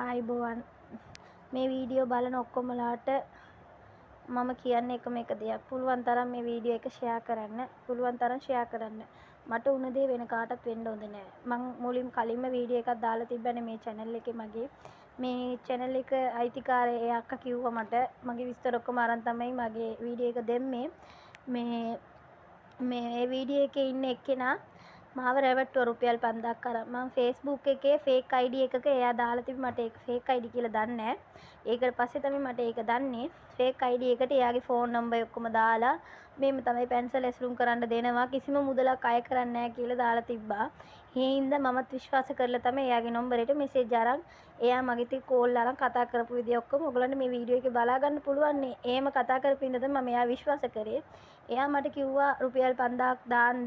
ආයිබෝවන් මේ වීඩියෝ බලන ඔක්කොමලාට මම කියන්නේ එකම එක දෙයක්. පුළුවන් තරම් මේ වීඩියෝ එක ෂෙයා කරන්න. පුළුවන් තරම් ෂෙයා කරන්න. මට උන දේ වෙන කාටවත් වෙන්න හොඳ නැහැ. මම කලින්ම වීඩියෝ එකක් දාලා තිබ්බනේ මේ channel එකේ මගේ. මේ channel එක අයිතිකාරය ඒ අක්කා කිව්වා මට. මගේ විස්තර ඔක්කොම අරන් තමයි මගේ වීඩියෝ එක දෙන්නේ. මේ වීඩියෝ එකේ ඉන්න එක්කෙනා මාව රැවට්ටුවා රුපියල් 5000ක් අරන්. මම Facebook එකේ fake ID එකක එයා දාලා තිබ්බ මට ඒක fake ID කියලා දන්නේ නැහැ. ඒකට පස්සේ තමයි මට ඒක දන්නේ. fake ID එකට එයාගේ phone number ඔක්කොම දාලා මේම තමයි පැන්සල් ඇසුරුම් කරන්න දෙනවා කිසිම මුදලක් අය කරන්නේ නැහැ කියලා දාලා තිබ්බා. ඒ හින්දා මමත් විශ්වාස කරලා තමයි එයාගේ නම්බරේට මෙසේජ් අරන් එයා මගේ ඉතින් කෝල් අරන් කතා කරපු විදිය ඔක්කොම ඔයගලන්ට මේ වීඩියෝ එකේ බලා ගන්න පුළුවන් නේ. එහෙම කතා කරපු ඉඳන් තමයි මම එයා විශ්වාස කරේ. එයා මට කිව්වා රුපියල් 5000ක් දාන්න.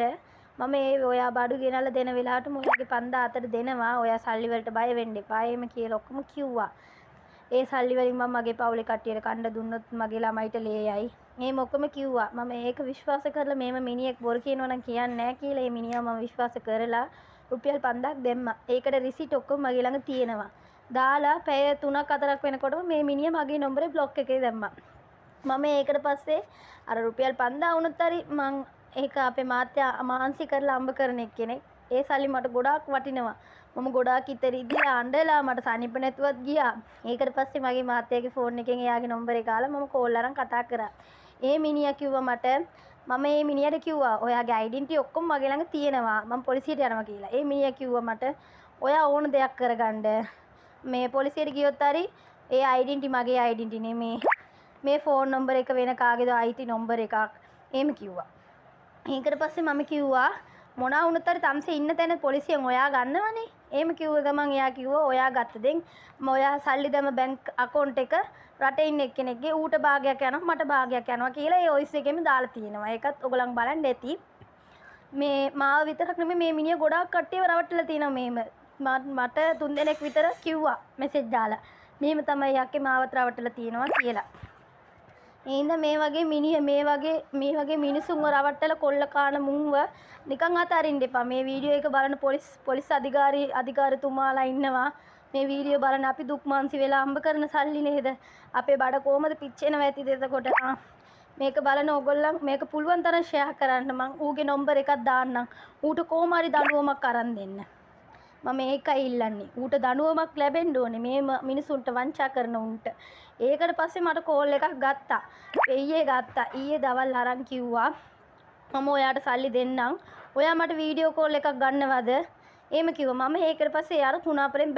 මම ඔයා බඩු ගෙනල්ලා දෙන වෙලාවටම ඔයාගේ 5000 අතට දෙනවා. ඔයා සල්ලි වලට බය වෙන්න එපා. එහෙම කියලා ඔක්කොම කිව්වා. ඒ සල්ලි වලින් මම මගේ පවුලේ කට්ටියට කන්න දුන්නොත් මගේ ළමයිට ලේයයි. එහෙම ඔක්කොම කිව්වා. මම ඒක විශ්වාස කරලා මේම මිනිහෙක් බොරු කියනවා නම් කියන්නේ නැහැ කියලා ඒ මිනිහා මම විශ්වාස කරලා රුපියල් 5000ක් දැම්මා. ඒකට රිසිට් ඔක්කොම මගේ ළඟ තියෙනවා. දාලා පැය 3ක් 4ක් වෙනකොටම මේ මිනිහා මගේ නම්බරේ බ්ලොක් එකේ දැම්මා. මම ඒකට පස්සේ අර රුපියල් 5000 වුණත් හරි මං ඒක අපේ මාත්‍යා මාන්සි කරලා අම්බ කරන කෙනෙක්. ඒ සල්ලි මට ගොඩාක් වටිනවා. මම ගොඩාක් ඉතිරිදී අඬලා මට සනීප නැතුවත් ගියා. ඒකට පස්සේ මගේ මාත්‍යාගේ ෆෝන් එකෙන් එයාගේ නම්බර් එක ගාලා මම කෝල් අරන් කතා කරා. ඒ මිනිහා කිව්වා මට මම මේ මිනිහට කිව්වා ඔයාගේ ඩෙන්ටිටි ඔක්කොම මගේ ළඟ තියෙනවා. මම පොලිසියට යනවා කියලා. ඒ මිනිහා කිව්වා මට ඔයා ඕන දෙයක් කරගන්න. මේ පොලිසියට ගියොත් හරි ඒ ඩෙන්ටිටි මගේ ඩෙන්ටිටි නෙමේ. මේ ෆෝන් නම්බර් එක වෙන කාගේද අයිති නම්බර් එකක්. එහෙම කිව්වා. ඒකට පස්සේ මම කිව්වා මොනවා වුණත් හරි තම්සේ ඉන්න තැන පොලිසියෙන් ඔයා ගන්නවනේ. එහෙම කිව්ව ගමන් එයා කිව්වා ඔයා ගත්ත දෙන් ඔයා සල්ලි දැම බැංක් account එක රටේ ඉන්න එක්කෙනෙක්ගේ ඌට භාගයක් යනවා මට භාගයක් යනවා කියලා ඒ වොයිස් එකෙම දාලා තියෙනවා. ඒකත් ඔයගලන් බලන්න ඇති. මේ මාව විතරක් නෙමෙයි මේ මිනිහ ගොඩාක් කට්ටියව රවට්ටලා තියෙනවා මේම. මට 3 දෙනෙක් විතර කිව්වා මෙසේජ් දාලා. මෙහෙම තමයි යක්කේ මාවත් රවට්ටලා තියෙනවා කියලා. එහෙනම් මේ වගේ මිනිසුන්ව රවට්ටලා කොල්ල කාන මුන්ව නිකන් අතාරින්න එපා. මේ වීඩියෝ එක බලන පොලිස් අධිකාරිතුමාලා ඉන්නවා. මේ වීඩියෝ බලන අපි දුක් මාන්සි වෙලා අම්බ කරන සල්ලි නේද? අපේ බඩ කොහමද පිච්චෙනවා ඇතිද එතකොට? මේක බලන ඕගොල්ලන් මේක පුළුවන් තරම් ෂෙයා කරන්න. මං ඌගේ නම්බර් එකක් දාන්නම්. ඌට කොහොම හරි දඬුවමක් අරන් දෙන්න. මම ඒකයි ඉල්ලන්නේ. ඌට දඬුවමක් ලැබෙන්න ඕනේ මේ මිනිසුන්ට වංචා කරන උන්ට. ඒකට පස්සේ මට කෝල් එකක් ගත්තා. ඊයේ දවල් අරන් කිව්වා මම ඔයාට සල්ලි දෙන්නම්. ඔයා මට වීඩියෝ කෝල් එකක් ගන්නවද? එහෙම කිව්වා. මම ඒකට පස්සේ යාර 3 අපරෙන්